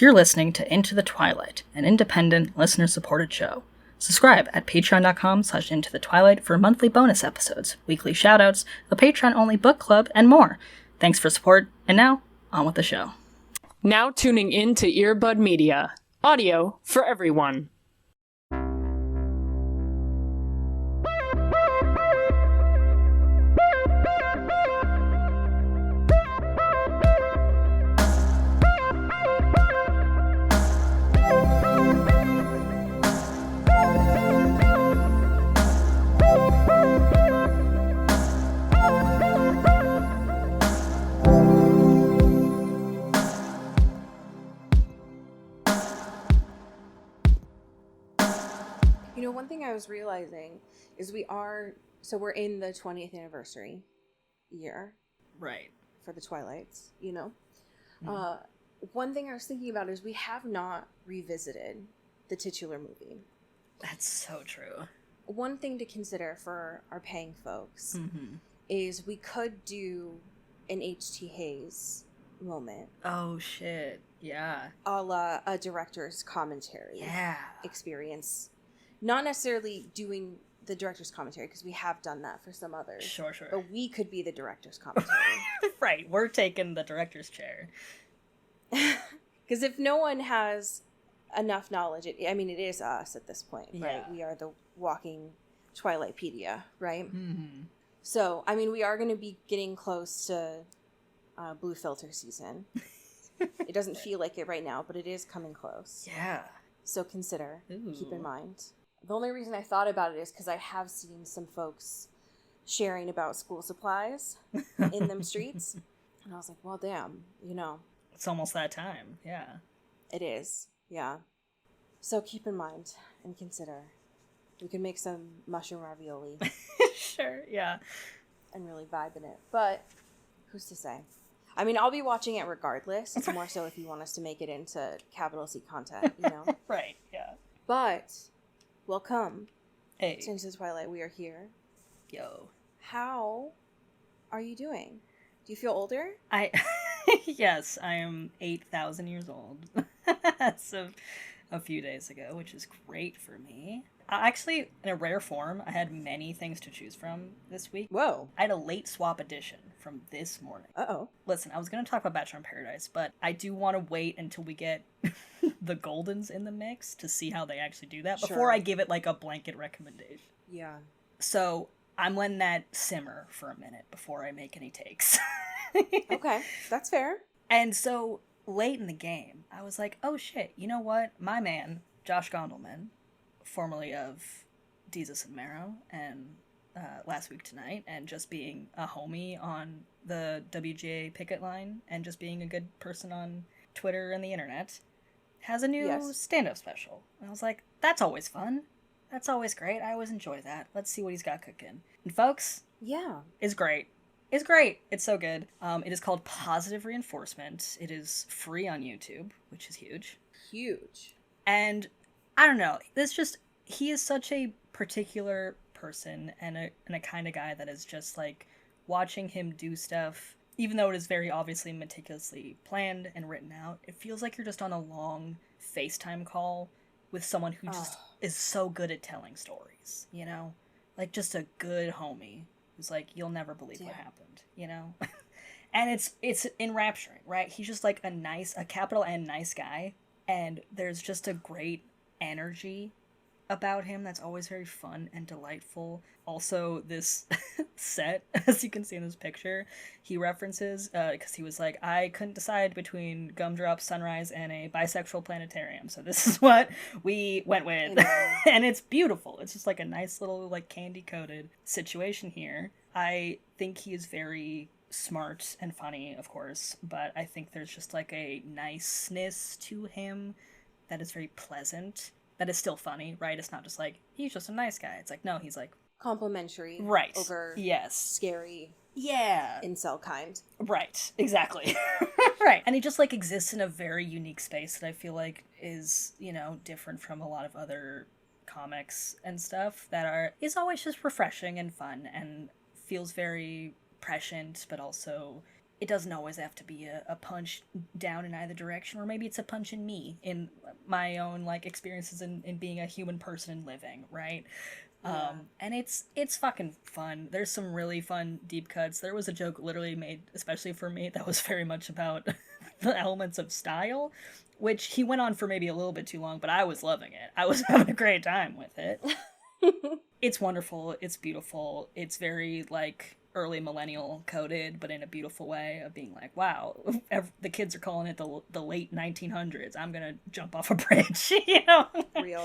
You're listening to Into the Twilight, an independent, listener-supported show. Subscribe at patreon.com/intothetwilight for monthly bonus episodes, weekly shoutouts, a Patreon-only book club, and more. Thanks for support, and now, on with the show. Now tuning in to Earbud Media. Audio for everyone. You know, one thing I was realizing is we're in the 20th anniversary year. Right. For the Twilights, you know? One thing I was thinking about is we have not revisited the titular movie. That's so true. One thing to consider for our paying folks is we could do an H.T. Hayes moment. Oh, shit. Yeah. A la a director's commentary experience. Not necessarily doing the director's commentary, because we have done that for some others. Sure. But we could be the director's commentary. Right, we're taking the director's chair. Because if no one has enough knowledge, it is us at this point, right? Yeah. We are the walking Twilightpedia, right? Mm-hmm. So, we are going to be getting close to blue filter season. It doesn't feel like it right now, but it is coming close. Yeah. So consider, Ooh. keep in mind. The only reason I thought about it is because I have seen some folks sharing about school supplies in them streets. And I was like, well, damn, It's almost that time, yeah. It is, yeah. So keep in mind and consider. We can make some mushroom ravioli. Sure, yeah. And really vibe in it. But who's to say? I'll be watching it regardless. It's more so if you want us to make it into capital C content, Right, yeah. But, welcome. Hey. To Into the Twilight, we are here. Yo. How are you doing? Do you feel older? Yes, I am 8,000 years old. As of a few days ago, which is great for me. Actually, in a rare form, I had many things to choose from this week. Whoa. I had a late swap edition from this morning. Uh-oh. Listen, I was going to talk about Bachelor in Paradise, but I do want to wait until we get the Goldens in the mix to see how they actually do that before I give it like a blanket recommendation. Yeah. So I'm letting that simmer for a minute before I make any takes. Okay, that's fair. And so late in the game, I was like, oh shit, you know what? My man, Josh Gondelman, formerly of Jesus and Marrow and Last Week Tonight, and just being a homie on the WGA picket line and just being a good person on Twitter and the internet, has a new stand-up special. And I was like, that's always fun. That's always great. I always enjoy that. Let's see what he's got cooking. And folks, it's great. It's great. It's so good. It is called Positive Reinforcement. It is free on YouTube, which is huge. Huge. And I don't know. He is such a particular person and a kind of guy that is just like watching him do stuff, even though it is very obviously meticulously planned and written out. It feels like you're just on a long FaceTime call with someone who just is so good at telling stories, Like just a good homie who's like, you'll never believe what happened, And it's enrapturing, right? He's just like a capital N nice guy, and there's just a great energy about him that's always very fun and delightful. Also, this set, as you can see in this picture, he references, because he was like, I couldn't decide between Gumdrop Sunrise and a bisexual planetarium, so this is what we went with. And it's beautiful. It's just like a nice little like candy-coated situation here. I think he is very smart and funny, of course, but I think there's just like a niceness to him that is very pleasant, that is still funny, right? It's not just like, he's just a nice guy. It's like, no, he's like... complimentary. Right. Over... Yes. Scary. Yeah. Incel kind. Right. Exactly. Right. And he just, like, exists in a very unique space that I feel like is, different from a lot of other comics and stuff is always just refreshing and fun and feels very prescient, but also it doesn't always have to be a punch down in either direction, or maybe it's a punch in me, in my own, like, experiences in being a human person and living, right? Yeah. And it's fucking fun. There's some really fun deep cuts. There was a joke literally made especially for me that was very much about the elements of style, which he went on for maybe a little bit too long, but I was loving it. I was having a great time with it. It's wonderful. It's beautiful. It's very, like, early millennial coded, but in a beautiful way of being like, wow, the kids are calling it the late 1900s. I'm gonna jump off a bridge, you know? Real.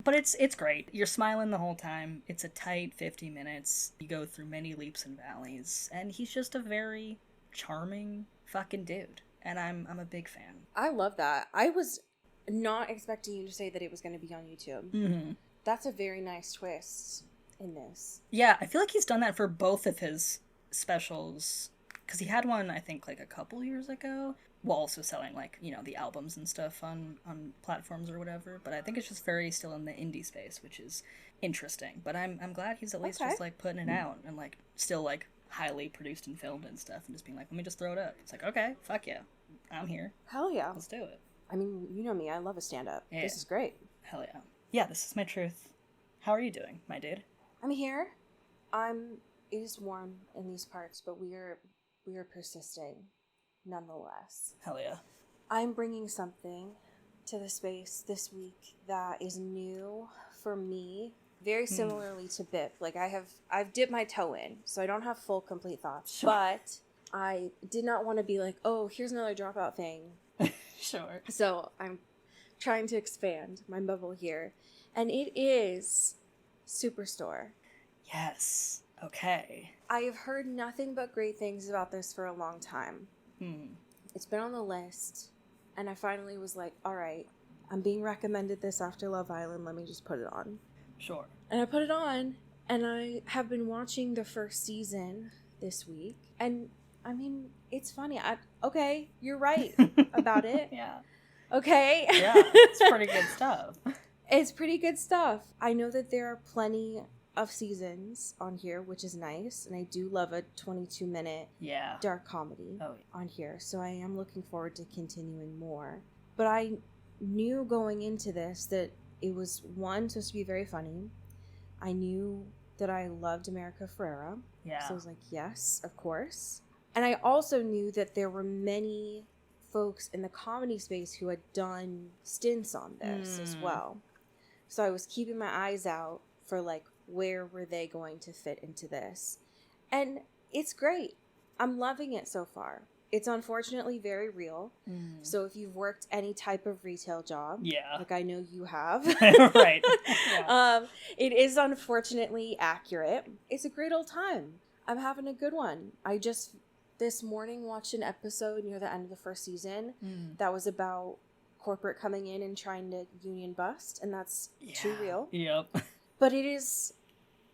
But it's great. You're smiling the whole time. It's a tight 50 minutes. You go through many leaps and valleys, and he's just a very charming fucking dude. And I'm a big fan. I love that. I was not expecting you to say that it was going to be on YouTube. Mm-hmm. That's a very nice twist in this. Yeah, I feel like he's done that for both of his specials. Because he had one, I think, like a couple years ago, while also selling, like, you know, the albums and stuff on platforms or whatever. But I think it's just very still in the indie space, which is interesting. But I'm glad he's at least just, like, putting it out and, like, still, like, highly produced and filmed and stuff, and just being like, let me just throw it up. It's like, okay, fuck yeah, I'm here. Hell yeah. Let's do it. I mean, you know me, I love a stand-up. Yeah. This is great. Hell yeah. Yeah, this is my truth. How are you doing, my dude? I'm here. It is warm in these parts, but we are persisting nonetheless. Hell yeah. I'm bringing something to the space this week that is new for me, very similarly to Bip. Like, I've dipped my toe in, so I don't have full complete thoughts. Sure. But I did not want to be like, oh, here's another dropout thing. Sure. So I'm trying to expand my bubble here. And it is Superstore. Yes. Okay. I have heard nothing but great things about this for a long time. It's been on the list, and I finally was like, all right, I'm being recommended this after Love Island, let me just put it on. Sure. And I put it on, and I have been watching the first season this week, and I mean, it's funny. Okay, you're right about it. Yeah. Okay. Yeah, it's pretty good stuff. It's pretty good stuff. I know that there are plenty of seasons on here, which is nice, and I do love a 22-minute dark comedy on here, so I am looking forward to continuing more. But I knew going into this that it was, one, supposed to be very funny. I knew that I loved America Ferrera, so I was like, yes, of course. And I also knew that there were many folks in the comedy space who had done stints on this as well. So I was keeping my eyes out for, like, where were they going to fit into this? And it's great. I'm loving it so far. It's unfortunately very real. So if you've worked any type of retail job, like I know you have, right. It is unfortunately accurate. It's a great old time. I'm having a good one. I just this morning watched an episode near the end of the first season that was about corporate coming in and trying to union bust, and that's too real. Yep. But it is,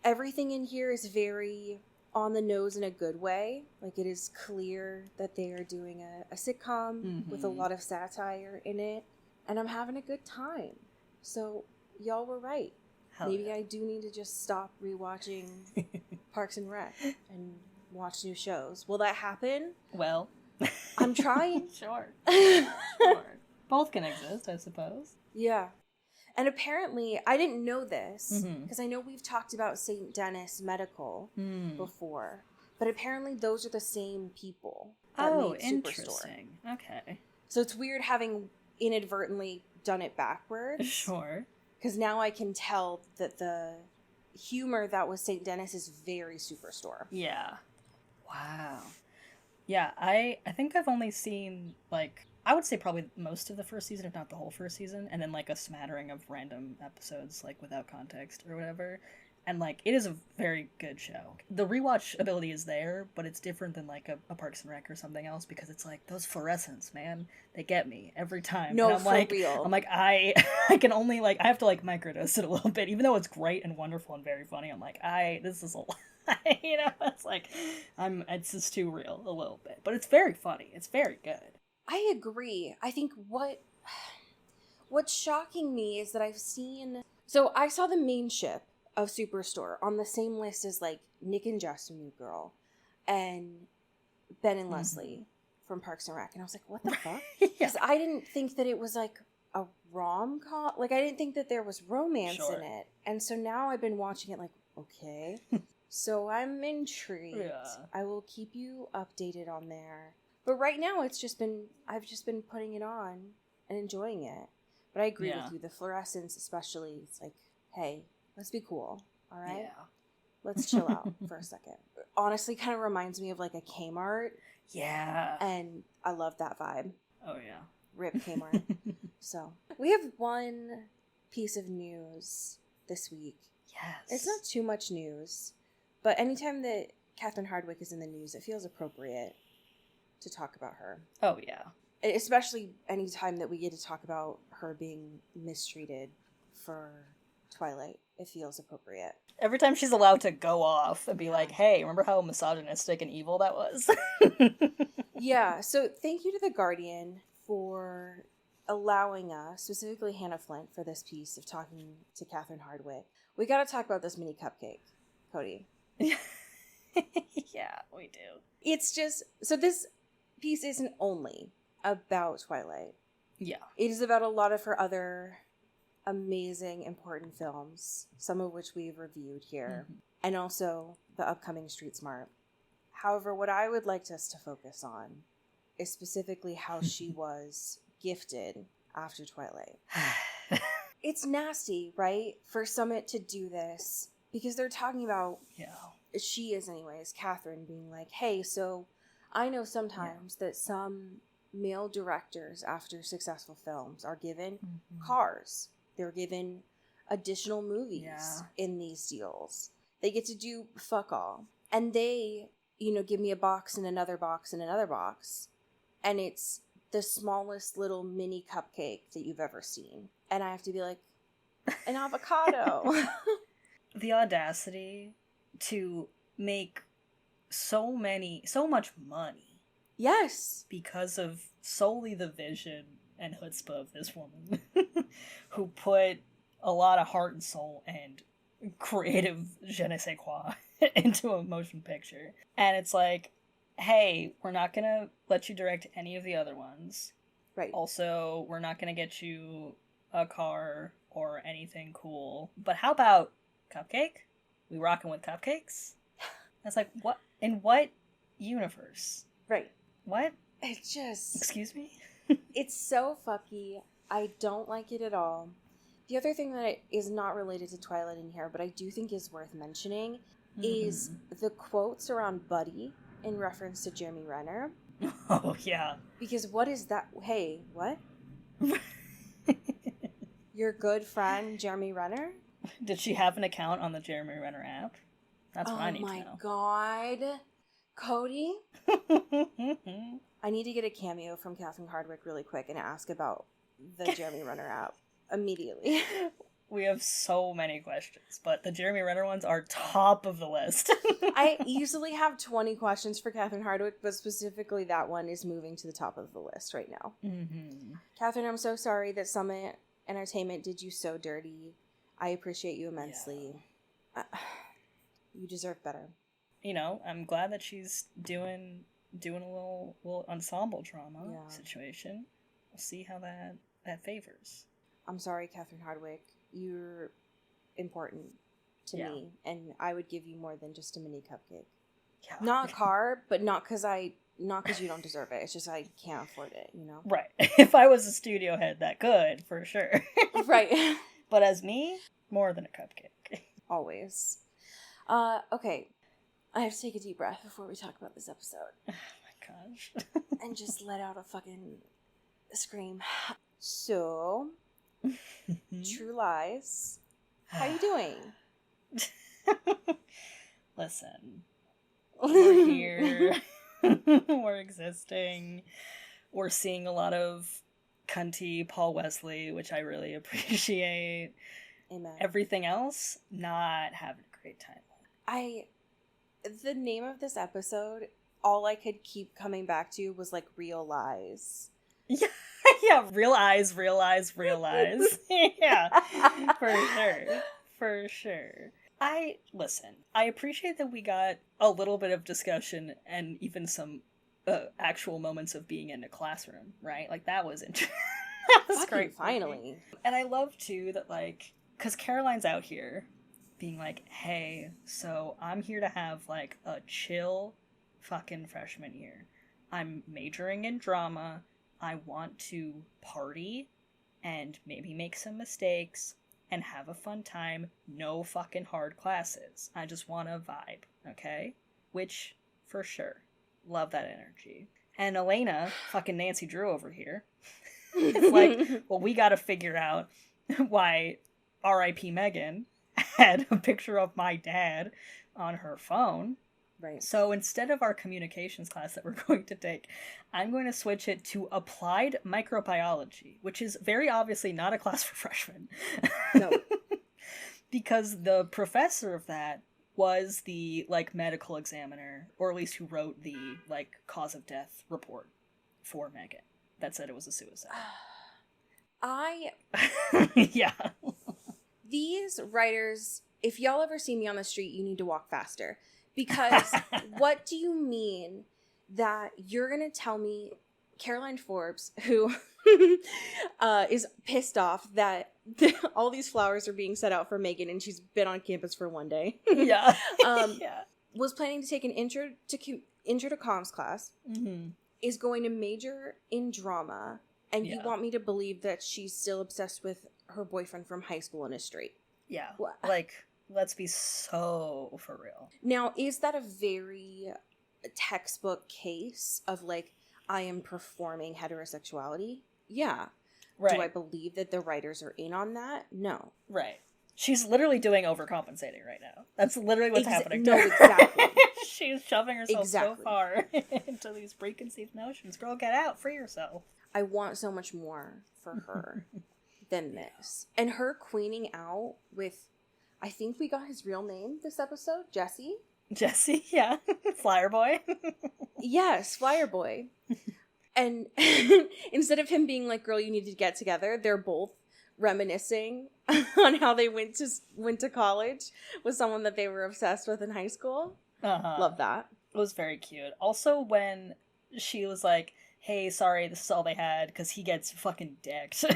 everything in here is very on the nose in a good way. Like, it is clear that they are doing a sitcom with a lot of satire in it, and I'm having a good time. So y'all were right. Maybe I do need to just stop rewatching Parks and Rec and watch new shows. Will that happen? Well, I'm trying. Sure. Both can exist, I suppose. Yeah. And apparently, I didn't know this, because I know we've talked about St. Dennis Medical before, but apparently those are the same people that made Superstore. Interesting. Okay. So it's weird having inadvertently done it backwards. Sure. Because now I can tell that the humor that was St. Dennis is very Superstore. Yeah. Wow. Yeah, I think I've only seen, like, I would say probably most of the first season, if not the whole first season, and then, like, a smattering of random episodes, like, without context or whatever. And, like, it is a very good show. The rewatch ability is there, but it's different than, like, a Parks and Rec or something else, because it's, like, those fluorescents, man, they get me every time. No, and I'm for like, real. I'm like, I can only, like, I have to, like, microdose it a little bit, even though it's great and wonderful and very funny. I'm like, this is a lot. You know, it's like, it's just too real a little bit. But it's very funny. It's very good. I agree. I think what's shocking me is that I've seen... So I saw the main ship of Superstore on the same list as, like, Nick and Jess from New Girl and Ben and Leslie from Parks and Rec, and I was like, what the fuck? Yeah. Because I didn't think that it was like a rom-com. Like, I didn't think that there was romance in it. And so now I've been watching it like, okay. So I'm intrigued. Yeah. I will keep you updated on there. But right now I've just been putting it on and enjoying it. But I agree with you. The fluorescence especially, it's like, hey, let's be cool. All right? Yeah. Let's chill out for a second. Honestly, kind of reminds me of like a Kmart. Yeah. And I love that vibe. Oh, yeah. Rip Kmart. So, we have one piece of news this week. Yes. It's not too much news, but anytime that Catherine Hardwicke is in the news, it feels appropriate to talk about her. Oh, yeah. Especially anytime that we get to talk about her being mistreated for Twilight. It feels appropriate. Every time she's allowed to go off and be like, hey, remember how misogynistic and evil that was? Yeah, so thank you to The Guardian for allowing us, specifically Hannah Flint, for this piece of talking to Catherine Hardwicke. We got to talk about this mini cupcake, Cody. Yeah, we do. It's just, so this piece isn't only about Twilight. Yeah. It is about a lot of her other amazing, important films, some of which we've reviewed here, and also the upcoming Street Smart. However, what I would like us to focus on is specifically how she was gifted after Twilight. It's nasty, right, for Summit to do this, because they're talking about, she is anyways, Catherine being like, hey, so I know sometimes that some male directors after successful films are given cars. They're given additional movies in these deals. They get to do fuck all. And they, give me a box and another box and another box. And it's the smallest little mini cupcake that you've ever seen. And I have to be like, an avocado. The audacity to make so much money. Yes. Because of solely the vision and chutzpah of this woman who put a lot of heart and soul and creative je ne sais quoi into a motion picture. And it's like, hey, we're not gonna let you direct any of the other ones. Right. Also, we're not gonna get you a car or anything cool. But how about cupcake? We rocking with cupcakes? That's like, what? In what universe? Right. What? It just... Excuse me? It's so fucky. I don't like it at all. The other thing that is not related to Twilight in here, but I do think is worth mentioning, is the quotes around Buddy in reference to Jeremy Renner. Oh, yeah. Because what is that? Hey, what? Your good friend, Jeremy Renner? Did she have an account on the Jeremy Renner app? That's what I need to know. Oh my god. Cody? I need to get a cameo from Catherine Hardwicke really quick and ask about the Jeremy Renner app immediately. We have so many questions, but the Jeremy Renner ones are top of the list. I easily have 20 questions for Catherine Hardwicke, but specifically that one is moving to the top of the list right now. Catherine, I'm so sorry that Summit Entertainment did you so dirty. I appreciate you immensely. Yeah. You deserve better. I'm glad that she's doing a little ensemble drama situation. We'll see how that favors. I'm sorry, Catherine Hardwicke. You're important to me, and I would give you more than just a mini cupcake. Yeah. Not a car, but not because you don't deserve it. It's just I can't afford it, Right. If I was a studio head, that could, for sure. Right. But as me, more than a cupcake. Always. Okay. I have to take a deep breath before we talk about this episode. Oh my gosh. And just let out a fucking scream. So, True Lies. How you doing? Listen. We're here. We're existing. We're seeing a lot of cunty Paul Wesley, which I really appreciate. Amen. Everything else, not having a great time. The name of this episode, all I could keep coming back to was like Real Lies. Yeah, real eyes. Yeah, for sure. I appreciate that we got a little bit of discussion and even some actual moments of being in a classroom, right? Like, that was interesting. That was great. Finally. And I love, too, that, like, because Caroline's out here being like, hey, so I'm here to have, like, a chill fucking freshman year. I'm majoring in drama. I want to party and maybe make some mistakes and have a fun time. No fucking hard classes. I just want to vibe, okay? Which, for sure. Love that energy. And Elena, fucking Nancy Drew over here, it's like, well, we gotta figure out why R.I.P. Megan had a picture of my dad on her phone. Right. So instead of our communications class that we're going to take, I'm going to switch it to applied microbiology, which is very obviously not a class for freshmen. No. Because the professor of that was the, like, medical examiner, or at least who wrote the, like, cause of death report for Megan that said it was a suicide. Yeah. These writers, if y'all ever see me on the street, you need to walk faster. Because what do you mean that you're going to tell me Caroline Forbes, who is pissed off that all these flowers are being set out for Megan and she's been on campus for one day. Yeah. Was planning to take an intro to comms class, is going to major in drama, and you want me to believe that she's still obsessed with her boyfriend from high school and is straight. Yeah. Like, let's be so for real. Now, is that a very textbook case of, like, I am performing heterosexuality? Yeah. Right. Do I believe that the writers are in on that? No. Right. She's literally doing overcompensating right now. That's literally what's happening to no, her. Exactly. She's shoving herself so far into these preconceived notions. Girl, get out. Free yourself. I want so much more for her than this. And her queening out with, I think we got his real name this episode, Jesse. Jesse, yeah. Flyer boy. Yes, Flyer boy. And instead of him being like, girl, you need to get together, they're both reminiscing on how they went to college with someone that they were obsessed with in high school. Love that. It was very cute. Also, when she was like, hey, sorry, this is all they had, because he gets fucking decked in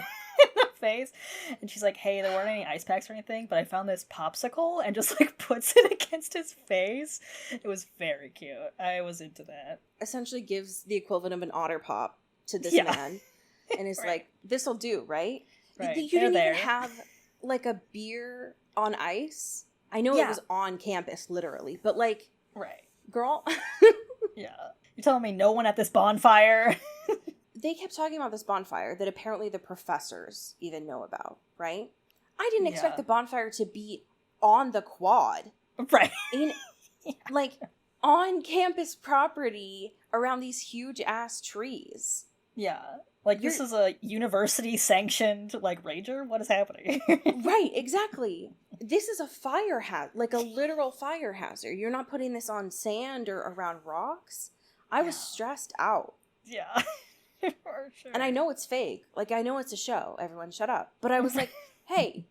the face. And she's like, hey, there weren't any ice packs or anything, but I found this popsicle, and just, like, puts it against his face. It was very cute. I was into that. Essentially gives the equivalent of an otter pop to this man. And is like, this'll do, right? Right. You didn't even have, like, a beer on ice. I know it was on campus, literally, but, like, right, girl. Yeah. You're telling me no one at this bonfire? They kept talking about this bonfire that apparently the professors even know about, right? I didn't expect the bonfire to be on the quad. Right. Like, on campus property around these huge-ass trees. Yeah. Like, this is a university-sanctioned, like, rager? What is happening? Right, exactly. This is a fire hazard, like a literal fire hazard. You're not putting this on sand or around rocks. I was stressed out. Yeah. For sure. And I know it's fake. Like, I know it's a show. Everyone shut up. But I was like, hey,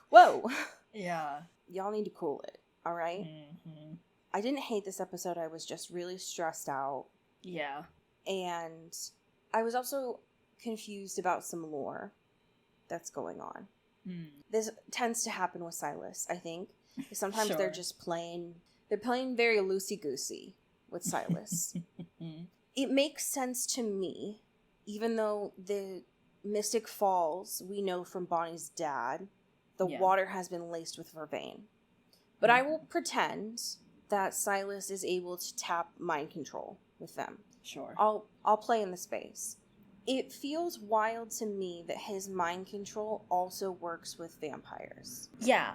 whoa. Yeah. Y'all need to cool it, all right? Mm-hmm. I didn't hate this episode. I was just really stressed out. Yeah. And I was also confused about some lore that's going on. This tends to happen with Silas, I think. Sometimes they're just playing very loosey-goosey with Silas. It makes sense to me, even though the Mystic Falls, we know from Bonnie's dad, the water has been laced with vervain. But I will pretend that Silas is able to tap mind control with them. Sure. I'll play in the space. It feels wild to me that his mind control also works with vampires. Yeah.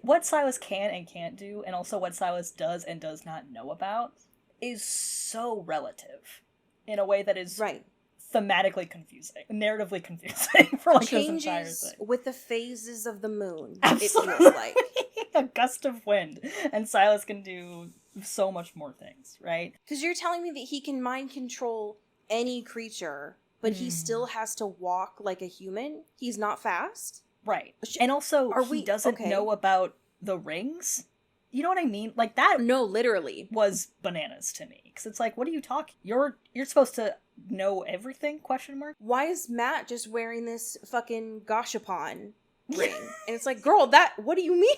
What Silas can and can't do, and also what Silas does and does not know about, is so relative in a way that is thematically confusing, narratively confusing for, like, this entire thing. With the phases of the moon. Absolutely. It feels like a gust of wind, and Silas can do so much more things, right? Because you're telling me that he can mind control any creature, but he still has to walk like a human? He's not fast? Right. And also, he doesn't know about the rings. You know what I mean? Like, that No, literally. was bananas to me. Because it's like, what are you talking? You're supposed to know everything, question mark? Why is Matt just wearing this fucking gashapon ring? And it's like, girl, what do you mean?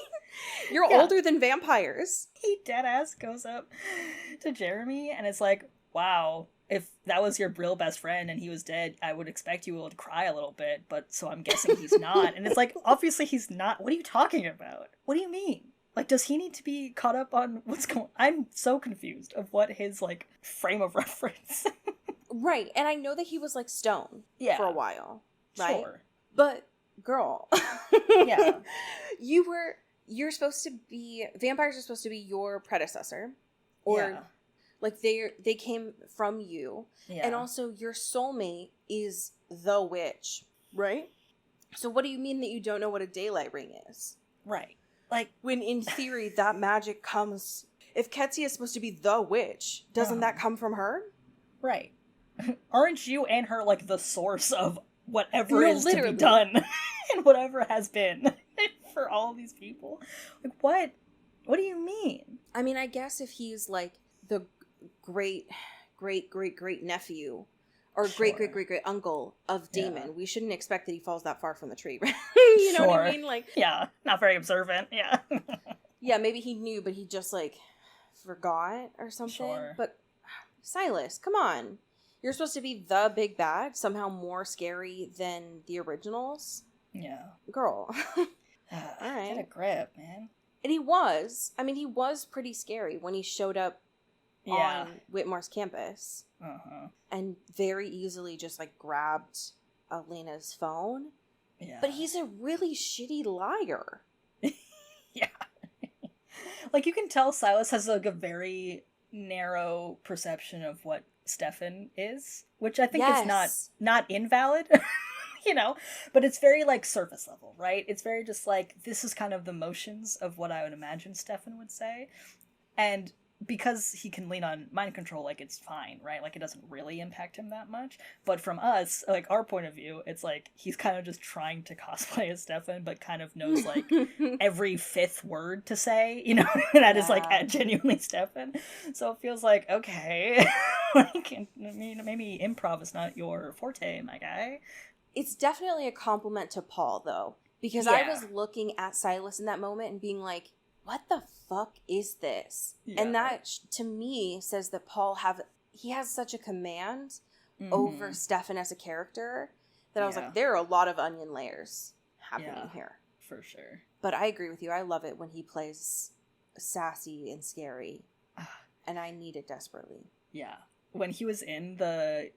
You're older than vampires. He deadass goes up to Jeremy and it's like, wow, if that was your real best friend and he was dead, I would expect you would cry a little bit, but so I'm guessing he's not. And it's like, obviously he's not. What are you talking about? What do you mean? Like, does he need to be caught up on what's going on? I'm so confused of what his, like, frame of reference. Right, and I know that he was, like, stoned for a while, right? Sure. But, girl. Yeah. You're supposed to be, vampires are supposed to be your predecessor. Or, like, they came from you. Yeah. And also, your soulmate is the witch, right? So what do you mean that you don't know what a daylight ring is? Right. Like, when in theory that magic comes, if Ketsia is supposed to be the witch, doesn't that come from her? Right. Aren't you and her, like, the source of whatever is literally to be done and whatever has been for all these people? Like, what do you mean? I mean, I guess if he's like the great nephew or great uncle of Damon, we shouldn't expect that he falls that far from the tree. You know what I mean? Like, yeah, not very observant. Yeah. Yeah, maybe he knew, but he just like forgot or something. Sure. But Silas, come on. You're supposed to be the big bad, somehow more scary than the originals. Yeah. Girl. All right. Get a grip, man. And he was pretty scary when he showed up on Whitmore's campus. Uh-huh. And very easily just like grabbed Elena's phone. Yeah. But he's a really shitty liar. Yeah. Like, you can tell Silas has like a very narrow perception of what Stefan is, which I think is not invalid, you know, but it's very like surface level, right? It's very just like, this is kind of the motions of what I would imagine Stefan would say. And because he can lean on mind control, like, it's fine, right? Like, it doesn't really impact him that much. But from us, like, our point of view, it's like, he's kind of just trying to cosplay as Stefan, but kind of knows, like, every fifth word to say, you know? That is, like, genuinely Stefan. So it feels like, okay, like, I mean, maybe improv is not your forte, my guy. It's definitely a compliment to Paul, though. Because I was looking at Silas in that moment and being like, what the fuck is this? Yeah. And that, to me, says that Paul has such a command over Stefan as a character that I was like, there are a lot of onion layers happening here. For sure. But I agree with you. I love it when he plays sassy and scary. And I need it desperately. Yeah. When he was in the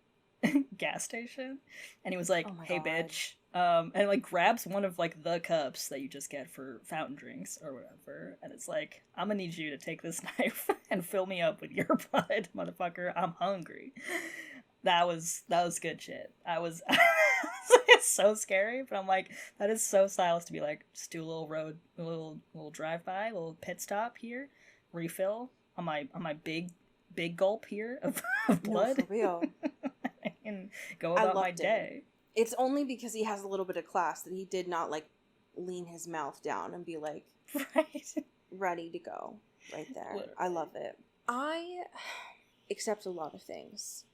gas station and he was like, hey, bitch. And like grabs one of like the cups that you just get for fountain drinks or whatever, and it's like, I'm gonna need you to take this knife and fill me up with your blood, motherfucker. I'm hungry. That was good shit. It's so scary, but I'm like, that is so Silas to be like, just do a little drive by, a little pit stop here, refill on my big gulp here of blood. No, for real. And go about my day. It's only because he has a little bit of class that he did not, like, lean his mouth down and be, like, ready to go right there. Literally. I love it. I accept a lot of things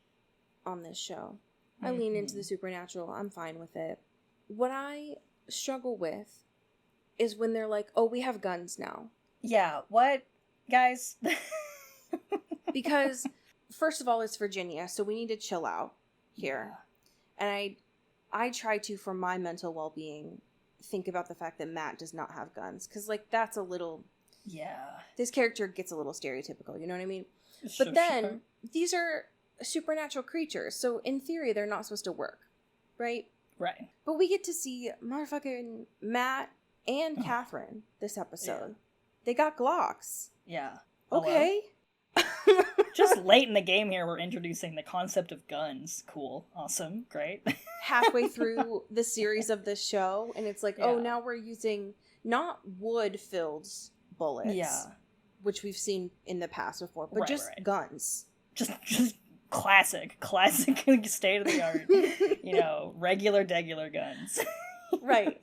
on this show. I lean into the supernatural. I'm fine with it. What I struggle with is when they're like, oh, we have guns now. Yeah, what? Guys? Because, first of all, it's Virginia, so we need to chill out here. Yeah. And I try to, for my mental well-being, think about the fact that Matt does not have guns. Because, like, that's a little... Yeah. This character gets a little stereotypical, you know what I mean? But then, these are supernatural creatures, so in theory, they're not supposed to work. Right? Right. But we get to see motherfucking Matt and Catherine this episode. Yeah. They got Glocks. Yeah. Okay. Just late in the game here, we're introducing the concept of guns. Cool. Awesome. Great. Halfway through the series of this show, and it's like, oh, now we're using not wood-filled bullets. Yeah. Which we've seen in the past before, but guns. Just classic state-of-the-art, regular guns. Right.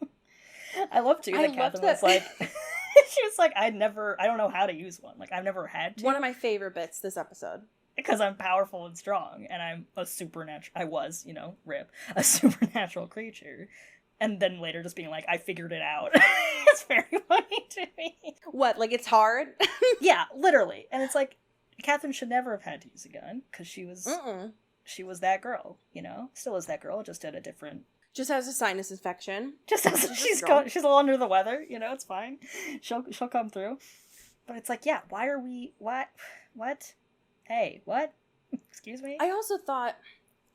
I love, too, that Catherine was like... She was like, I don't know how to use one. Like, I've never had to. One of my favorite bits this episode. Because I'm powerful and strong, and I'm a rip, a supernatural creature. And then later just being like, I figured it out. It's very funny to me. What, like it's hard? Yeah, literally. And it's like, Catherine should never have had to use a gun, because she was that girl, Still is that girl, just at a different... Just has a sinus infection. She's a little under the weather, it's fine. She'll come through. But it's like, yeah, why are we... What? Hey, what? Excuse me? I also thought...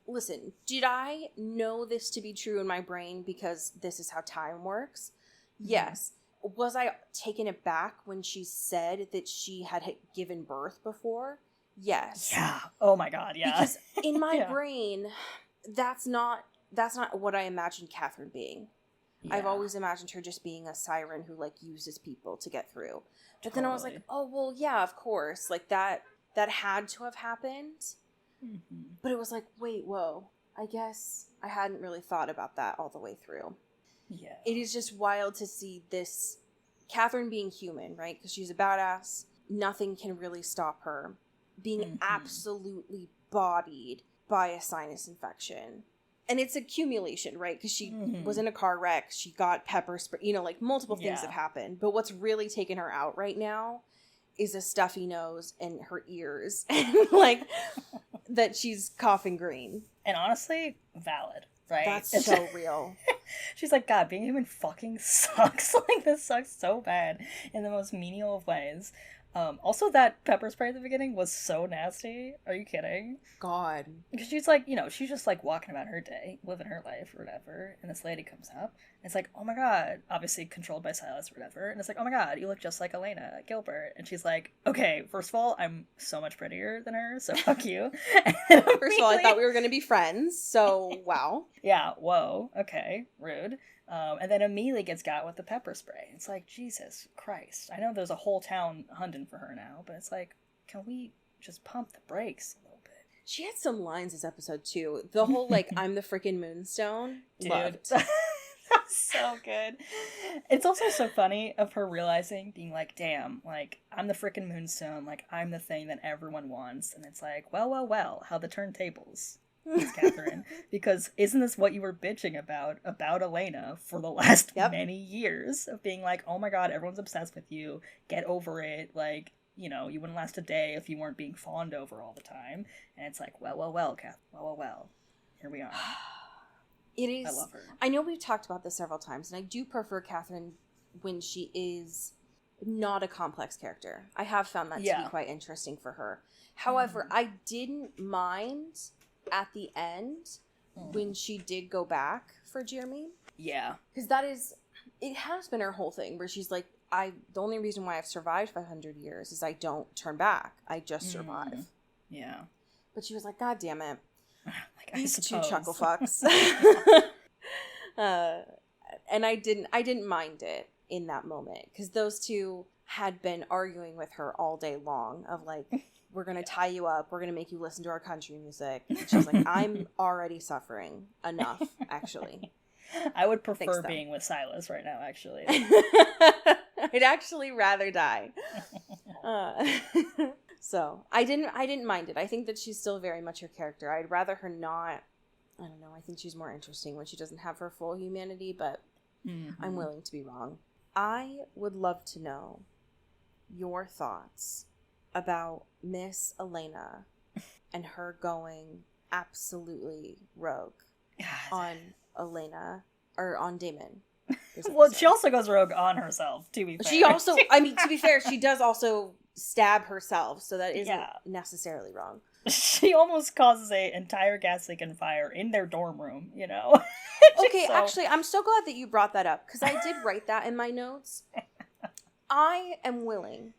Listen, did I know this to be true in my brain because this is how time works? Yes. Was I taken aback when she said that she had given birth before? Yes. Yeah. Oh my god, yeah. Because in my brain, that's not what I imagined Catherine being. Yeah. I've always imagined her just being a siren who, like, uses people to get through. But then I was like, oh, well, yeah, of course. Like, that had to have happened. Mm-hmm. But it was like, wait, whoa. I guess I hadn't really thought about that all the way through. Yeah. It is just wild to see this Catherine being human, right? Because she's a badass. Nothing can really stop her. Being absolutely bodied by a sinus infection. And it's accumulation, right? Because she was in a car wreck. She got pepper spray. Like, multiple things have happened. But what's really taken her out right now is a stuffy nose and her ears. And, like, that she's coughing green. And honestly, valid, right? That's so real. She's like, God, being human fucking sucks. Like, this sucks so bad in the most menial of ways. Also, that pepper spray at the beginning was so nasty. Are you kidding? God. Because she's like, she's just like walking about her day, living her life or whatever. And this lady comes up and it's like, oh my God, obviously controlled by Silas or whatever. And it's like, oh my God, you look just like Elena Gilbert. And she's like, okay, first of all, I'm so much prettier than her, so fuck you. First of all, I thought we were going to be friends, so wow. Yeah, whoa, okay, rude. And then immediately gets got with the pepper spray. It's like, Jesus Christ. I know there's a whole town hunting for her now, but it's like, can we just pump the brakes a little bit? She had some lines this episode, too. The whole, like, I'm the freaking Moonstone. Dude. Loved. That's so good. It's also so funny of her realizing, being like, damn, like, I'm the freaking Moonstone. Like, I'm the thing that everyone wants. And it's like, well, how the turntables. It's Catherine, because isn't this what you were bitching about Elena for the last many years of being like, oh my God, everyone's obsessed with you, get over it, like, you wouldn't last a day if you weren't being fawned over all the time. And it's like, well, Catherine, well, here we are. It is. I love her. I know we've talked about this several times, and I do prefer Catherine when she is not a complex character. I have found that to be quite interesting for her. However, I didn't mind at the end when she did go back for Jeremy. Yeah. Because it has been her whole thing where she's like, the only reason why I've survived 500 years is I don't turn back. I just survive. Yeah. But she was like, God damn it. Like, these two chuckle fucks. And I didn't mind it in that moment. Because those two had been arguing with her all day long of like, we're going to tie you up. We're going to make you listen to our country music. And she's like, I'm already suffering enough, actually. I would prefer being with Silas right now, actually. I'd actually rather die. So I didn't mind it. I think that she's still very much her character. I'd rather her not. I don't know. I think she's more interesting when she doesn't have her full humanity, but I'm willing to be wrong. I would love to know your thoughts about Miss Elena and her going absolutely rogue on Elena or on Damon. Well, she also goes rogue on herself, to be fair. She also, I mean, to be fair, she does also stab herself, so that isn't necessarily wrong. She almost causes an entire gas leak and fire in their dorm room, you know? Okay, actually, I'm so glad that you brought that up, because I did write that in my notes. I am willing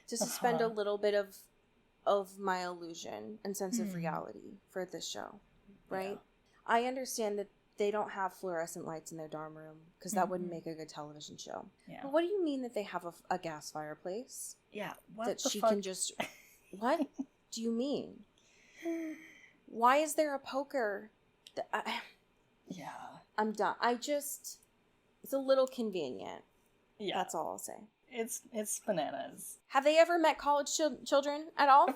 to suspend a little bit of my illusion and sense of reality for this show, right? Yeah. I understand that they don't have fluorescent lights in their dorm room, because that wouldn't make a good television show. Yeah. But what do you mean that they have a gas fireplace? Yeah, what that the she fuck? Can just... What do you mean? Why is there a poker? I'm done. It's a little convenient. Yeah. That's all I'll say. It's bananas. Have they ever met college children at all?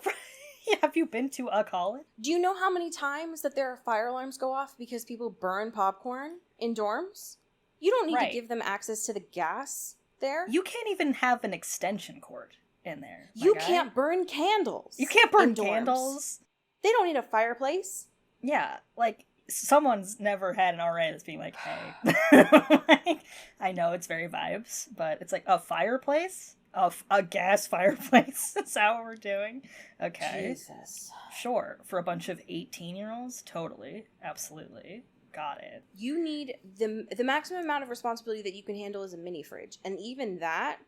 Yeah, have you been to a college? Do you know how many times that their fire alarms go off because people burn popcorn in dorms? You don't need to give them access to the gas there. You can't even have an extension cord in there. You can't burn candles. You can't burn candles. They don't need a fireplace. Yeah, like, someone's never had an RA that's being like, hey. Like, I know it's very vibes, but it's like, a fireplace? A gas fireplace? That's how we're doing? Okay. Jesus. Sure. For a bunch of 18-year-olds? Totally. Absolutely. Got it. You need the maximum amount of responsibility that you can handle is a mini fridge. And even that,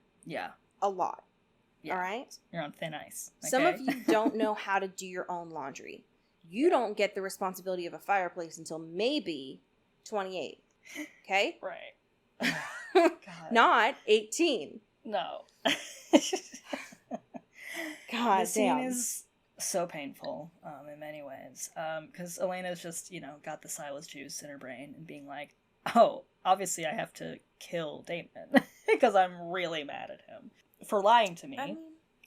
a lot. Yeah. All right? You're on thin ice. Okay? Some of you don't know how to do your own laundry. You don't get the responsibility of a fireplace until maybe 28. Okay? Right. Not 18. No. God this damn. scene is so painful in many ways. Because Elena's just, got the Silas juice in her brain and being like, oh, obviously I have to kill Damon because I'm really mad at him for lying to me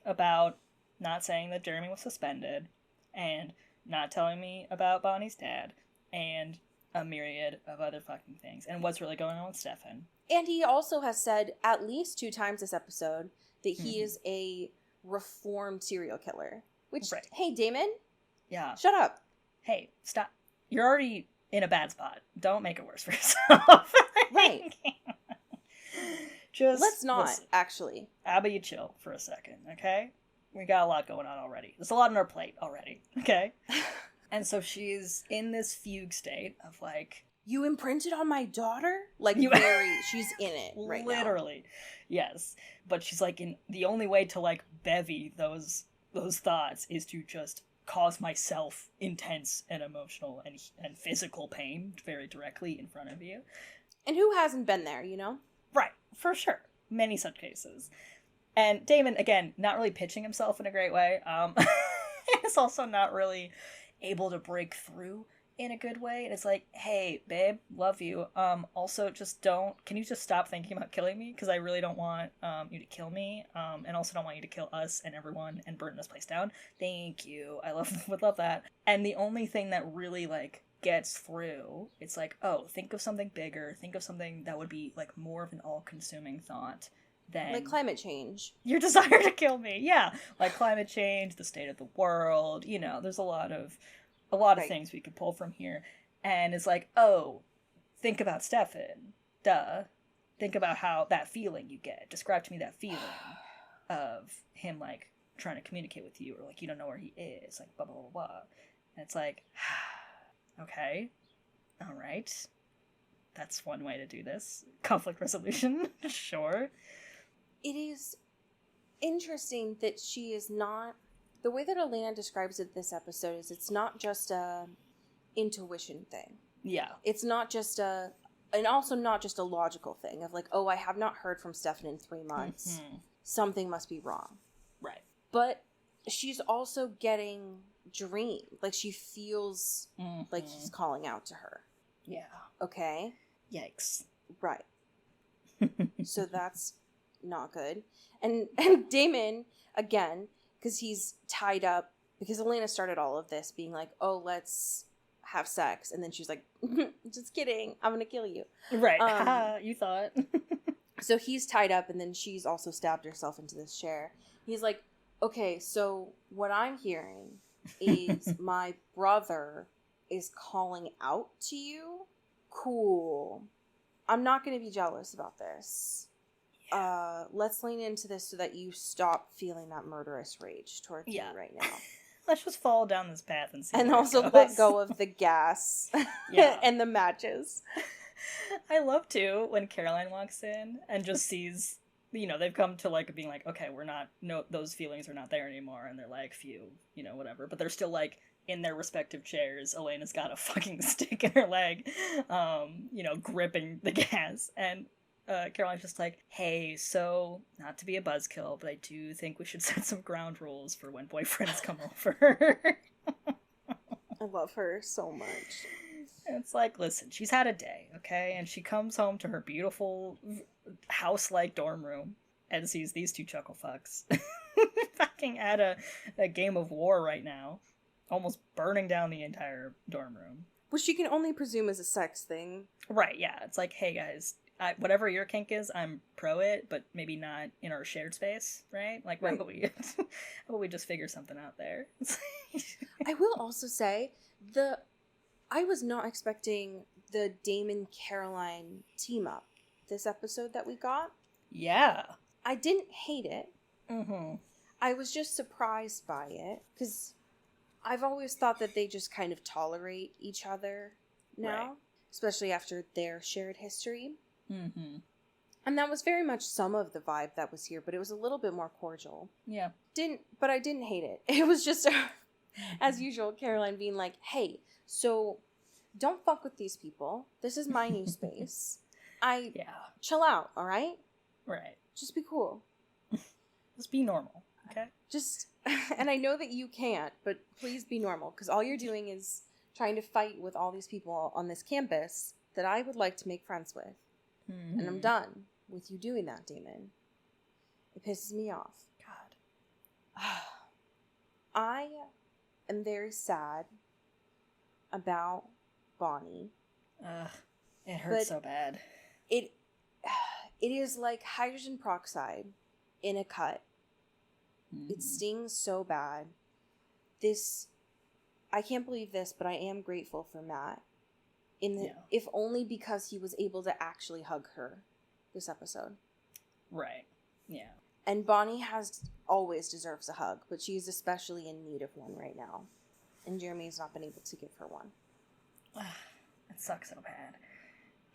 about not saying that Jeremy was suspended and not telling me about Bonnie's dad and a myriad of other fucking things and what's really going on with Stefan. And he also has said at least 2 times this episode that he is a reformed serial killer. Which, hey, Damon? Yeah. Shut up. Hey, stop. You're already in a bad spot. Don't make it worse for yourself. Right. Just let's not, listen. actually. Abba, you chill for a second, okay? We got a lot going on already. There's a lot on our plate already, okay? And so she's in this fugue state of like... You imprinted on my daughter? Like, she's in it right Literally. Now. Yes. But she's like, the only way to like bevy those thoughts is to just cause myself intense and emotional and physical pain very directly in front of you. And who hasn't been there, Right. For sure. Many such cases. And Damon, again, not really pitching himself in a great way. Is also not really able to break through in a good way. And it's like, hey, babe, love you. Also, can you just stop thinking about killing me? Because I really don't want you to kill me. And also don't want you to kill us and everyone and burn this place down. Thank you. would love that. And the only thing that really, like, gets through, it's like, oh, think of something bigger. Think of something that would be, like, more of an all-consuming thought than... Like climate change. Your desire to kill me. Yeah. Like climate change, the state of the world. There's a lot of things we could pull from here. And it's like, oh, think about Stefan. Duh. Think about how that feeling you get. Describe to me that feeling of him, like, trying to communicate with you, or, like, you don't know where he is, like, blah, blah, blah, blah. And it's like, okay, all right. That's one way to do this. Conflict resolution, sure. It is interesting that she is not... The way that Elena describes it this episode is it's not just a intuition thing. Yeah. It's not just and also not just a logical thing of like, oh, I have not heard from Stefan in 3 months. Mm-hmm. Something must be wrong. Right. But she's also getting dream. Like she feels like he's calling out to her. Yeah. Okay? Yikes. Right. So that's not good. And Damon, again... Because he's tied up, because Elena started all of this being like, oh, let's have sex. And then she's like, just kidding, I'm going to kill you. Right. You thought. So he's tied up, and then she's also stabbed herself into this chair. He's like, okay, so what I'm hearing is my brother is calling out to you. Cool. I'm not going to be jealous about this. Let's lean into this so that you stop feeling that murderous rage towards me right now. Let's just follow down this path and see. And also let go of the gas and the matches. I love too when Caroline walks in and just sees, they've come to like being like, okay, those feelings are not there anymore, and they're like, phew, whatever. But they're still like in their respective chairs. Elena's got a fucking stick in her leg, gripping the gas, and Caroline's just like, hey, so, not to be a buzzkill, but I do think we should set some ground rules for when boyfriends come over. I love her so much. It's like, listen, she's had a day, okay? And she comes home to her beautiful house-like dorm room, and sees these two chuckle fucks fucking at a game of war right now, almost burning down the entire dorm room. Which you can only presume is a sex thing. Right, yeah. It's like, hey guys, whatever your kink is, I'm pro it, but maybe not in our shared space, right? Like, right. How about we just figure something out there? I will also say, I was not expecting the Damon Caroline team up this episode that we got. Yeah. I didn't hate it. Mm-hmm. I was just surprised by it, because I've always thought that they just kind of tolerate each other now, right. Especially after their shared history. Mm-hmm. And that was very much some of the vibe that was here, but it was a little bit more cordial. Yeah. But I didn't hate it. It was just, as usual, Caroline being like, hey, so don't fuck with these people. This is my new space. Chill out, all right? Right. Just be cool. Just be normal, okay? And I know that you can't, but please be normal, because all you're doing is trying to fight with all these people on this campus that I would like to make friends with. Mm-hmm. And I'm done with you doing that, Damon. It pisses me off. God. I am very sad about Bonnie. It hurts so bad. It is like hydrogen peroxide in a cut. Mm-hmm. It stings so bad. I can't believe this, but I am grateful for Matt. If only because he was able to actually hug her this episode. Right. Yeah. And Bonnie always deserves a hug, but she's especially in need of one right now. And Jeremy has not been able to give her one. It sucks so bad.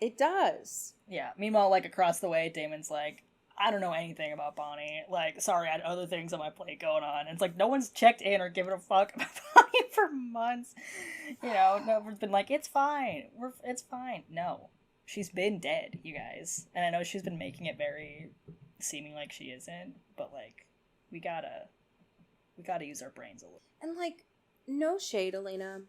It does. Yeah. Meanwhile, like, across the way, Damon's like, I don't know anything about Bonnie. Like, sorry, I had other things on my plate going on. And it's like, no one's checked in or given a fuck about Bonnie for months. You know, no one's been like, it's fine. It's fine. No. She's been dead, you guys. And I know she's been making it very seeming like she isn't, but, like, we gotta use our brains a little. And, like, no shade, Elena.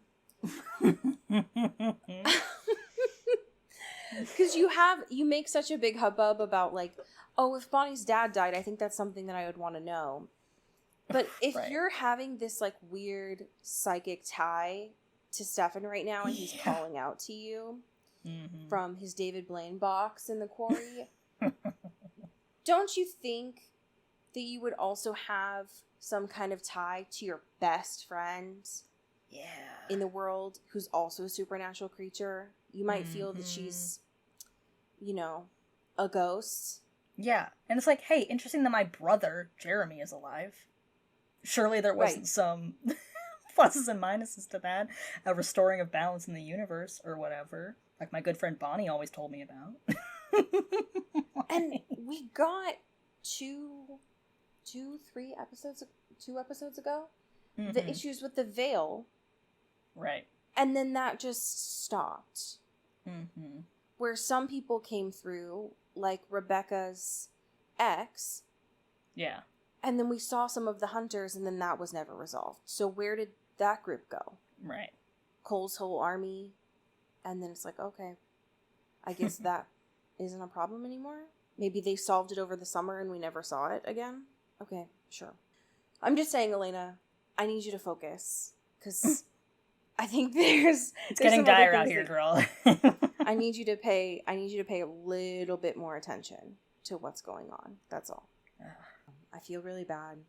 Because you make such a big hubbub about, like, oh, if Bonnie's dad died, I think that's something that I would want to know. But if you're having this, like, weird psychic tie to Stefan right now, and he's calling out to you from his David Blaine box in the quarry, don't you think that you would also have some kind of tie to your best friend in the world who's also a supernatural creature? You might feel that she's, you know, a ghost. Yeah, and it's like, hey, interesting that my brother, Jeremy, is alive. Surely there wasn't some pluses and minuses to that. A restoring of balance in the universe, or whatever. Like my good friend Bonnie always told me about. And we got two episodes ago, the issues with the veil. Right. And then that just stopped. Mm-hmm. Where some people came through, like Rebecca's ex. Yeah. And then we saw some of the hunters, and then that was never resolved. So where did that group go? Right. Cole's whole army. And then it's like, okay, I guess that isn't a problem anymore. Maybe they solved it over the summer and we never saw it again. Okay, sure. I'm just saying, Elena, I need you to focus. Because I think there's getting dire out here, girl. I need you to pay a little bit more attention to what's going on. That's all. I feel really bad.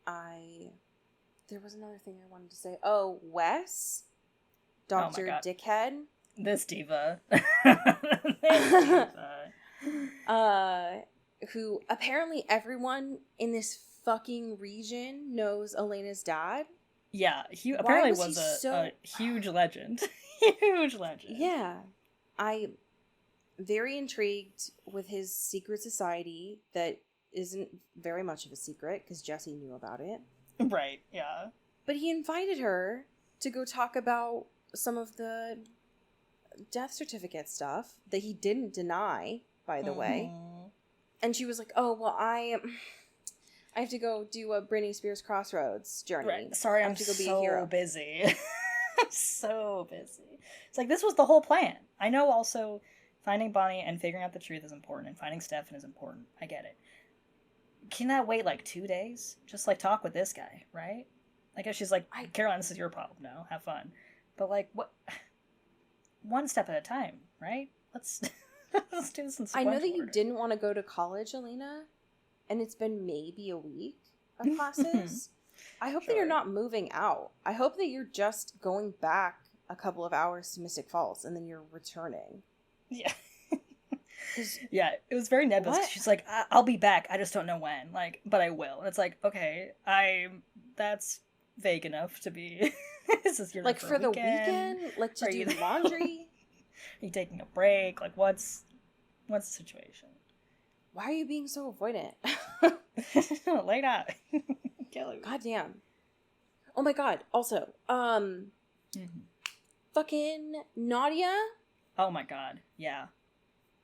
There was another thing I wanted to say. Oh, Wes? Dr. Dickhead? This diva. Who apparently everyone in this fucking region knows Elena's dad. Yeah, he apparently was a huge legend. Huge legend. Yeah. I'm very intrigued with his secret society that isn't very much of a secret because Jesse knew about it. Right, yeah. But he invited her to go talk about some of the death certificate stuff that he didn't deny, by the way. And she was like, oh, well, I have to go do a Britney Spears Crossroads journey. Right. Sorry, I'm so busy. I'm so busy. It's like, this was the whole plan. I know also finding Bonnie and figuring out the truth is important, and finding Stefan is important. I get it. can I wait like 2 days? Just like talk with this guy, right? I guess she's like, Caroline, this is your problem now. Have fun. But like, what? One step at a time, right? Let's let's do this in sequential I know that you order. didn't want to go to college, Alina, and it's been maybe a week of classes. I hope that you're not moving out. I hope that you're just going back a couple of hours to Mystic Falls and then you're returning. Yeah. Yeah, it was very nebulous. She's like, I'll be back. I just don't know when. Like, but I will. And it's like, okay, that's vague enough to be. This is your like for the weekend, like to do laundry. Are you taking a break? Like, what's the situation? Why are you being so avoidant? Lay down. God damn. Oh my god. Also, fucking Nadia. Oh my god. Yeah.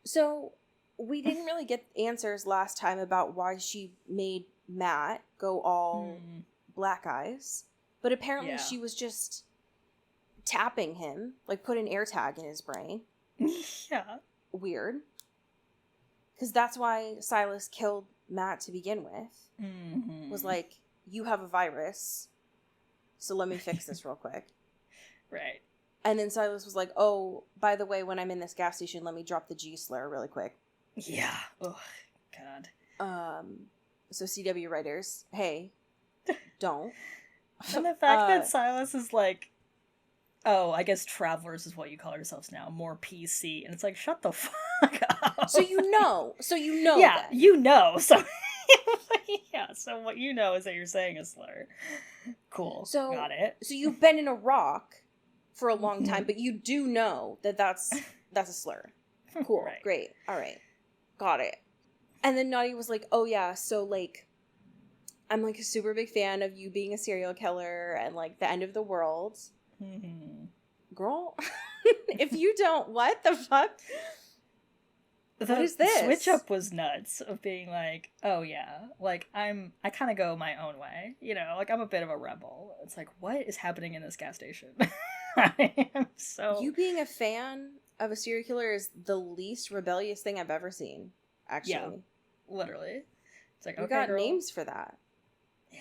So, we didn't really get answers last time about why she made Matt go all black eyes. But apparently she was just tapping him, like put an air tag in his brain. Yeah. Weird. Because that's why Silas killed Matt to begin with. Mm-hmm. Was like, you have a virus, so let me fix this real quick. Right. And then Silas was like, oh, by the way, when I'm in this gas station, let me drop the G slur really quick. Yeah. Oh, God. So CW writers, hey, don't. And the fact that Silas is like, oh, I guess travelers is what you call yourselves now, more PC. And it's like, shut the fuck up. So you know. Yeah, then. you know. So, yeah, so what you know is that you're saying a slur. Cool. So, got it. So you've been in Iraq for a long time, but you do know that that's a slur. Cool. Right. Great. All right. Got it. And then Naughty was like, oh yeah, so like, I'm like a super big fan of you being a serial killer and like the end of the world. Mm-hmm. Girl, if you don't, what the fuck? What is this? The switch up was nuts of being like, oh yeah, like I kind of go my own way, you know, like I'm a bit of a rebel. It's like, what is happening in this gas station? I am so... You being a fan of a serial killer is the least rebellious thing I've ever seen, actually. Yeah, literally. It's like, we okay, got girl. names for that. Yeah.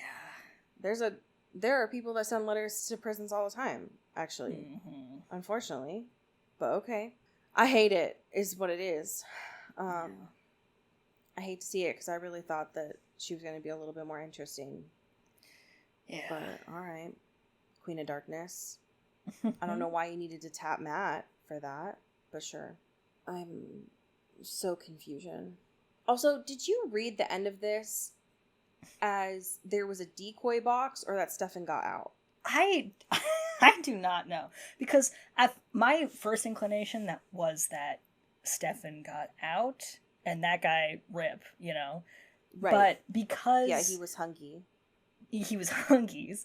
There are people that send letters to prisons all the time, actually. Mm-hmm. Unfortunately. But okay. I hate it, is what it is. I hate to see it, because I really thought that she was going to be a little bit more interesting. Yeah. But, alright. Queen of Darkness. I don't know why you needed to tap Matt for that, but sure. I'm so confusion. Also, did you read the end of this as there was a decoy box or that Stefan got out? I do not know, because my first inclination was that Stefan got out and that guy rip, you know, right? But because he was hungy. He was hungies.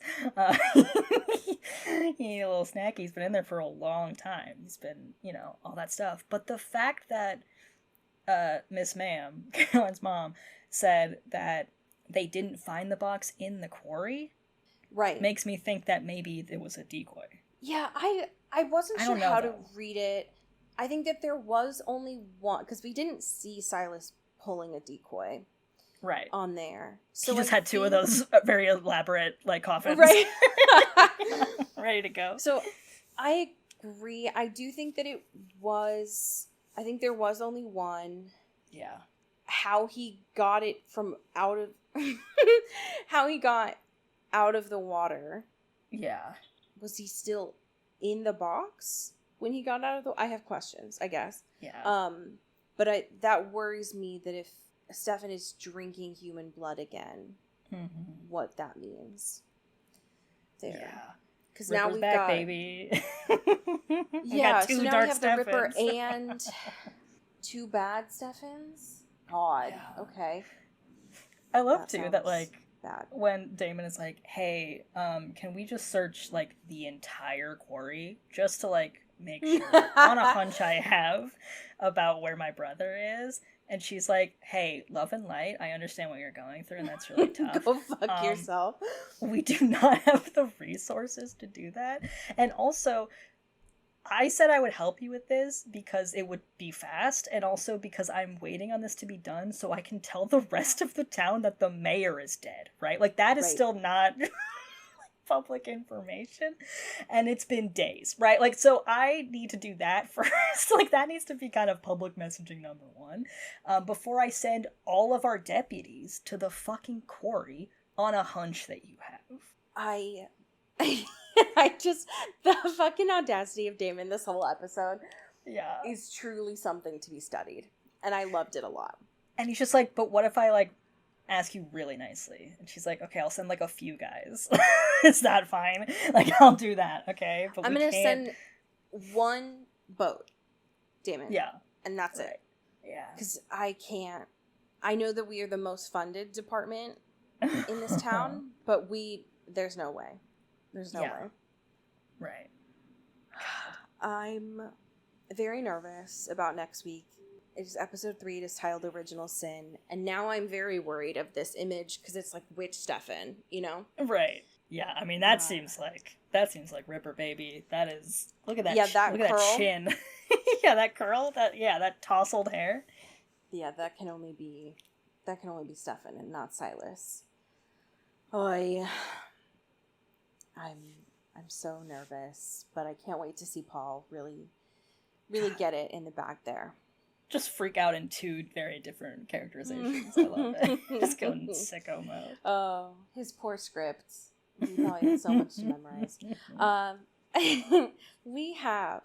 He ate a little snack. He's been in there for a long time. He's been, you know, all that stuff. But the fact that Miss Ma'am, Caroline's mom, said that they didn't find the box in the quarry, right, makes me think that maybe it was a decoy. Yeah, I wasn't sure how to read it. I think that there was only one, because we didn't see Silas pulling a decoy. Right. On there. So he just had two of those very elaborate, like, coffins. Right. Ready to go. So, I agree. I do think that I think there was only one. Yeah. How he got it from out of... how he got out of the water. Yeah. Was he still in the box when he got out of the... I have questions, I guess. Yeah. But that worries me that if Stefan is drinking human blood again, what that means. There. Yeah. Because now we've got... baby. Yeah, so now we have the Ripper and two bad Stefans? God. Yeah. Okay. I love, too, that, like, bad. When Damon is like, hey, can we just search, like, the entire quarry just to, like, make sure on a hunch I have about where my brother is? And she's like, hey, love and light, I understand what you're going through, and that's really tough. Go fuck yourself. We do not have the resources to do that. And also, I said I would help you with this because it would be fast, and also because I'm waiting on this to be done so I can tell the rest of the town that the mayor is dead, right? Like, that is still not public information, and it's been days, right? Like, so I need to do that first. Like, that needs to be kind of public messaging number one, before I send all of our deputies to the fucking quarry on a hunch that you have. I just, the fucking audacity of Damon this whole episode is truly something to be studied, and I loved it a lot. And he's just like, but what if I, like, ask you really nicely? And she's like, okay, I'll send, like, a few guys. Is that fine? Like, I'll do that, okay? But I'm gonna send one boat, Damon. Yeah. And that's it. Yeah. Because I know that we are the most funded department in this town, but there's no way. There's no way. Right. I'm very nervous about next week. It's episode 3. It is titled Original Sin. And now I'm very worried of this image because it's like witch Stefan, you know? Right. Yeah, I mean, that seems like Ripper Baby. That is, look at that. Yeah, that look curl. At that chin. Yeah, that curl. That tousled hair. Yeah, that can only be Stefan and not Silas. I'm so nervous, but I can't wait to see Paul really get it in the back there. Just freak out in 2 very different characterizations. I love it. Just go in sicko mode. Oh, his poor scripts. He probably had so much to memorize. We have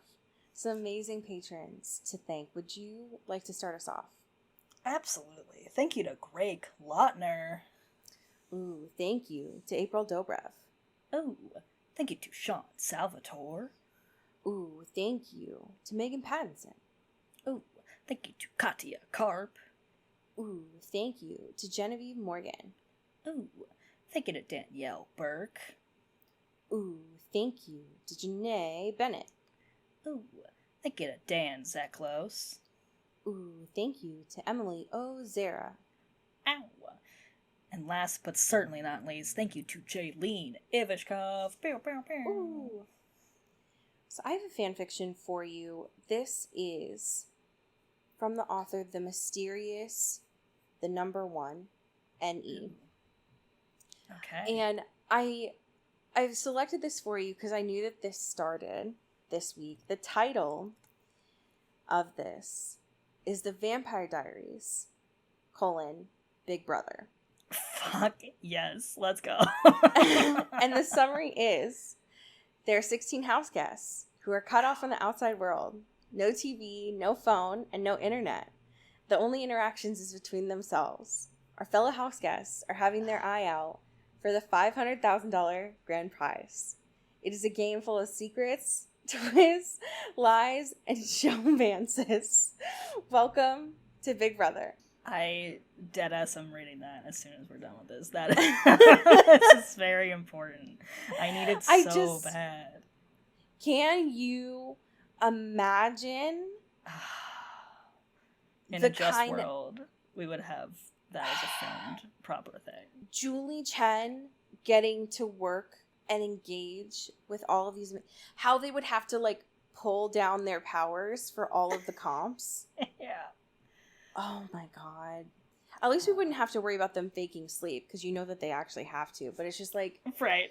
some amazing patrons to thank. Would you like to start us off? Absolutely. Thank you to Greg Lautner. Ooh, thank you to April Dobrev. Ooh, thank you to Sean Salvatore. Ooh, thank you to Megan Pattinson. Ooh, thank you to Katia Karp. Ooh, thank you to Genevieve Morgan. Ooh, thank you to Danielle Burke. Ooh, thank you to Janae Bennett. Ooh, thank you to Dan Zeklos. Ooh, thank you to Emily O'Zara. Ow. And last but certainly not least, thank you to Jaylene Ivishkov. Pew, pew, pew. Ooh. So I have a fan fiction for you. This is from the author The Mysterious, the number 1, N.E. Okay. And I've selected this for you because I knew that this started this week. The title of this is The Vampire Diaries, Big Brother. Fuck yes, let's go. And the summary is, there are 16 house guests who are cut off from the outside world. No TV, no phone, and no internet. The only interactions is between themselves. Our fellow house guests are having their eye out for the $500,000 grand prize. It is a game full of secrets, twists, lies, and showmances. Welcome to Big Brother. I deadass am reading that as soon as we're done with this. This is very important. I need it so bad. Can you imagine? In a just world, we would have that as a filmed proper thing. Julie Chen getting to work and engage with all of these, how they would have to like pull down their powers for all of the comps. Yeah. Oh my god. At least we wouldn't have to worry about them faking sleep because you know that they actually have to. But it's just like, right.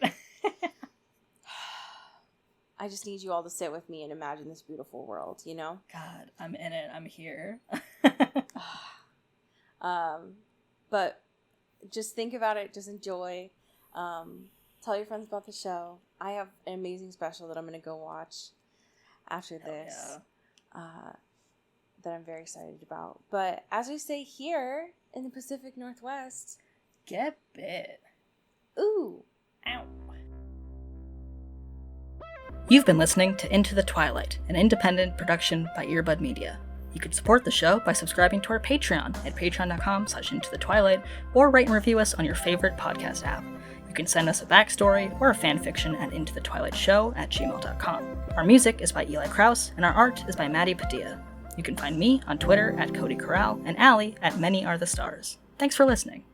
I just need you all to sit with me and imagine this beautiful world, you know? God, I'm in it. I'm here. But just think about it. Just enjoy. Tell your friends about the show. I have an amazing special that I'm going to go watch after this. That I'm very excited about. But as we say here in the Pacific Northwest, get bit. Ooh. Ow. You've been listening to Into the Twilight, an independent production by Earbud Media. You can support the show by subscribing to our Patreon at patreon.com/intothetwilight or rate and review us on your favorite podcast app. You can send us a backstory or a fanfiction at intothetwilightshow@gmail.com. Our music is by Eli Krause, and our art is by Maddie Padilla. You can find me on Twitter at Cody Corral and Allie at Many Are the Stars. Thanks for listening.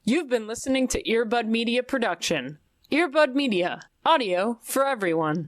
You've been listening to Earbud Media Production. Earbud Media, audio for everyone.